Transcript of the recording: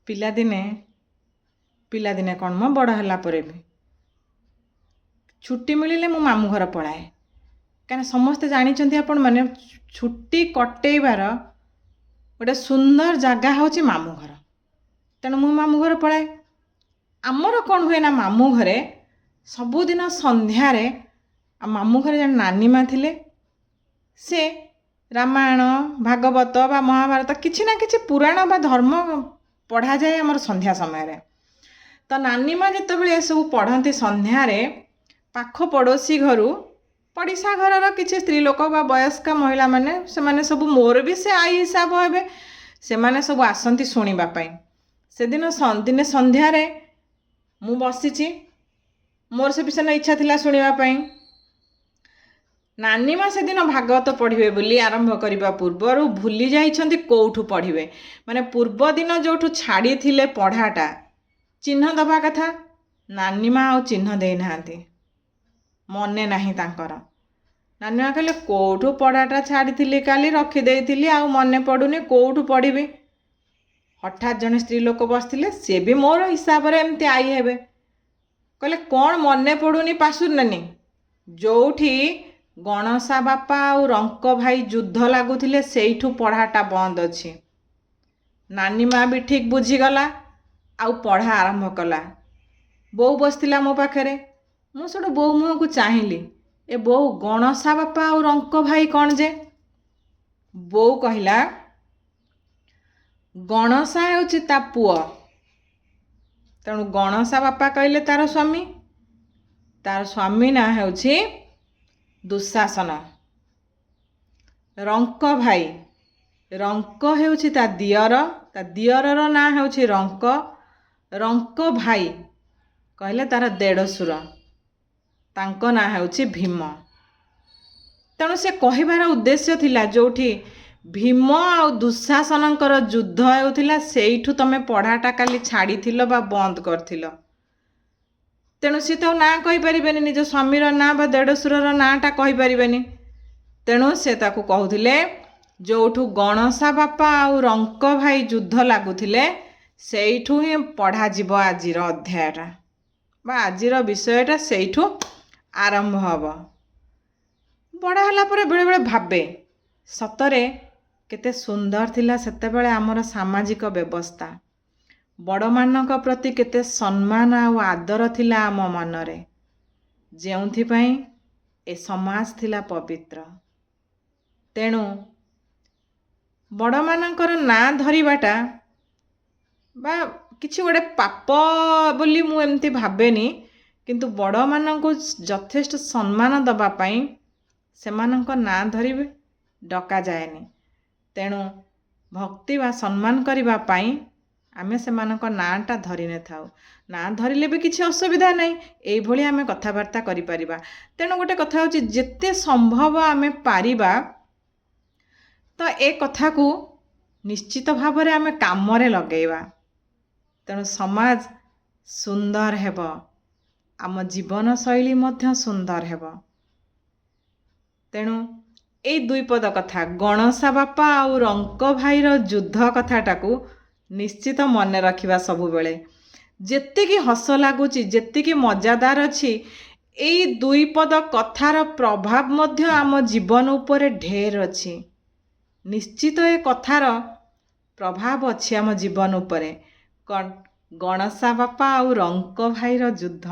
ପିଲାଦିନେ ପିଲାଦିନେ କ'ଣ ମ ବଡ଼ ହେଲା ପରେ ବି ଛୁଟି ମିଳିଲେ ମୁଁ ମାମୁଁ ଘର ପଳାଏ। କାହିଁକିନା ସମସ୍ତେ ଜାଣିଛନ୍ତି ଆପଣମାନେ ଛୁଟି କଟେଇବାର ଗୋଟେ ସୁନ୍ଦର ଜାଗା ହେଉଛି ମାମୁଁ ଘର। ତେଣୁ ମୁଁ ମାମୁଁ ଘର ପଳାଏ। ଆମର କ'ଣ ହୁଏ ନା ମାମୁଁ ଘରେ ସବୁଦିନ ସନ୍ଧ୍ୟାରେ ମାମୁଁ ଘରେ ଜଣେ ନାନୀ ମା ଥିଲେ। ସେ ରାମାୟଣ ଭାଗବତ ବା ମହାଭାରତ କିଛି ନା କିଛି ପୁରାଣ ବା ଧର୍ମ ପଢ଼ାଯାଏ ଆମର ସନ୍ଧ୍ୟା ସମୟରେ। ତ ନାନୀ ମା ଯେତେବେଳେ ଏସବୁ ପଢ଼ନ୍ତି ସନ୍ଧ୍ୟାରେ ପାଖ ପଡ଼ୋଶୀ ଘରୁ ପଡ଼ିଶା ଘରର କିଛି ସ୍ତ୍ରୀ ଲୋକ ବା ବୟସ୍କା ମହିଳାମାନେ ସେମାନେ ସବୁ ମୋର ବି ସେ ଆଈ ହିସାବ ହେବେ, ସେମାନେ ସବୁ ଆସନ୍ତି ଶୁଣିବା ପାଇଁ। ସେଦିନ ଦିନେ ସନ୍ଧ୍ୟାରେ ମୁଁ ବସିଛି, ମୋର ସେ ଭୀଷଣ ଇଚ୍ଛା ଥିଲା ଶୁଣିବା ପାଇଁ। ନାନୀ ମା ସେଦିନ ଭାଗବତ ପଢ଼ିବେ ବୋଲି ଆରମ୍ଭ କରିବା ପୂର୍ବରୁ ଭୁଲି ଯାଇଛନ୍ତି କେଉଁଠୁ ପଢ଼ିବେ। ମାନେ ପୂର୍ବ ଦିନ ଯେଉଁଠୁ ଛାଡ଼ିଥିଲେ ପଢ଼ାଟା ଚିହ୍ନ ଦେବା କଥା, ନାନୀ ମା ଆଉ ଚିହ୍ନ ଦେଇନାହାନ୍ତି, ମନେ ନାହିଁ ତାଙ୍କର। ନାନୀ ମା କହିଲେ କେଉଁଠୁ ପଢ଼ାଟା ଛାଡ଼ିଥିଲି କାଲି ରଖିଦେଇଥିଲି ଆଉ ମନେ ପଡ଼ୁନି, କେଉଁଠୁ ପଢ଼ିବି। ହଠାତ୍ ଜଣେ ସ୍ତ୍ରୀ ଲୋକ ବସିଥିଲେ, ସିଏ ବି ମୋର ହିସାବରେ ଏମିତି ଆଈ ହେବେ। କହିଲେ କ'ଣ ମନେ ପଡ଼ୁନି ପାଶୁରି ନାନୀ? ଯେଉଁଠି ଗଣସା ବାପା ଆଉ ରଙ୍କ ଭାଇ ଯୁଦ୍ଧ ଲାଗୁଥିଲେ ସେଇଠୁ ପଢ଼ାଟା ବନ୍ଦ ଅଛି। ନାନୀ ମା ବି ଠିକ୍ ବୁଝିଗଲା, ଆଉ ପଢ଼ା ଆରମ୍ଭ କଲା। ବୋଉ ବସିଥିଲା ମୋ ପାଖରେ, ମୁଁ ସେଠୁ ବୋଉ ମୁହଁକୁ ଚାହିଁଲି। ଏ ବୋଉ, ଗଣସା ବାପା ଆଉ ରଙ୍କ ଭାଇ କ'ଣ ଯେ? ବୋଉ କହିଲା ଗଣସା ହେଉଛି ତା ପୁଅ। ତେଣୁ ଗଣସା ବାପା କହିଲେ ତାର ସ୍ୱାମୀ, ତାର ସ୍ୱାମୀ ନାଁ ହେଉଛି ଦୁଃଶାସନ। ରଙ୍କ ଭାଇ, ରଙ୍କ ହେଉଛି ତା ଦିଅର, ତା ଦିଅରର ନାଁ ହେଉଛି ରଙ୍କ। ରଙ୍କ ଭାଇ କହିଲେ ତାର ଦେଢ଼ଶୁର, ତାଙ୍କ ନାଁ ହେଉଛି ଭୀମ। ତେଣୁ ସେ କହିବାର ଉଦ୍ଦେଶ୍ୟ ଥିଲା ଯେଉଁଠି ଭୀମ ଆଉ ଦୁଃଶାସନଙ୍କର ଯୁଦ୍ଧ ହେଉଥିଲା ସେଇଠୁ ତମେ ପଢ଼ାଟା କାଲି ଛାଡ଼ିଥିଲ ବା ବନ୍ଦ କରିଥିଲ। ତେଣୁ ସେ ତ ନାଁ କହିପାରିବେନି, ନିଜ ସ୍ୱାମୀର ନାଁ ବା ଦେଢ଼ଶୁରର ନାଁଟା କହିପାରିବେନି। ତେଣୁ ସେ ତାକୁ କହୁଥିଲେ ଯେଉଁଠୁ ଗଣସା ବାପା ଆଉ ରଙ୍କ ଭାଇ ଯୁଦ୍ଧ ଲାଗୁଥିଲେ ସେଇଠୁ ହିଁ ପଢ଼ାଯିବ ଆଜିର ଅଧ୍ୟାୟଟା ବା ଆଜିର ବିଷୟଟା ସେଇଠୁ ଆରମ୍ଭ ହେବ। ବଡ଼ ହେଲା ପରେ ବେଳେବେଳେ ଭାବେ ସତରେ କେତେ ସୁନ୍ଦର ଥିଲା ସେତେବେଳେ ଆମର ସାମାଜିକ ବ୍ୟବସ୍ଥା। ବଡ଼ମାନଙ୍କ ପ୍ରତି କେତେ ସମ୍ମାନ ଆଉ ଆଦର ଥିଲା ଆମ ମନରେ, ଯେଉଁଥିପାଇଁ ଏ ସମାଜ ଥିଲା ପବିତ୍ର। ତେଣୁ ବଡ଼ମାନଙ୍କର ନାଁ ଧରିବାଟା ବା କିଛି ଗୋଟେ ପାପ ବୋଲି ମୁଁ ଏମିତି ଭାବେନି, କିନ୍ତୁ ବଡ଼ମାନଙ୍କୁ ଯଥେଷ୍ଟ ସମ୍ମାନ ଦେବା ପାଇଁ ସେମାନଙ୍କ ନାଁ ଧରି ଡକାଯାଏନି। ତେଣୁ ଭକ୍ତି ବା ସମ୍ମାନ କରିବା ପାଇଁ ଆମେ ସେମାନଙ୍କ ନାଁଟା ଧରି ନଥାଉ। ନାଁ ଧରିଲେ ବି କିଛି ଅସୁବିଧା ନାହିଁ, ଏଇଭଳି ଆମେ କଥାବାର୍ତ୍ତା କରିପାରିବା। ତେଣୁ ଗୋଟେ କଥା ହେଉଛି ଯେତେ ସମ୍ଭବ ଆମେ ପାରିବା ତ ଏ କଥାକୁ ନିଶ୍ଚିତ ଭାବରେ ଆମେ କାମରେ ଲଗେଇବା। ତେଣୁ ସମାଜ ସୁନ୍ଦର ହେବ, ଆମ ଜୀବନଶୈଳୀ ମଧ୍ୟ ସୁନ୍ଦର ହେବ। ତେଣୁ ଏଇ ଦୁଇ ପଦ କଥା, ଗଣସା ବାପା ଆଉ ରଙ୍କ ଭାଇର ଯୁଦ୍ଧ କଥାଟାକୁ ନିଶ୍ଚିତ ମନେ ରଖିବା ସବୁବେଳେ। ଯେତିକି ହସ ଲାଗୁଛି, ଯେତିକି ମଜାଦାର ଅଛି, ଏଇ ଦୁଇ ପଦ କଥାର ପ୍ରଭାବ ମଧ୍ୟ ଆମ ଜୀବନ ଉପରେ ଢେର ଅଛି। ନିଶ୍ଚିତ ଏ କଥାର ପ୍ରଭାବ ଅଛି ଆମ ଜୀବନ ଉପରେ। ଗଣସା ବାପା ଆଉ ରଙ୍କ ଭାଇର ଯୁଦ୍ଧ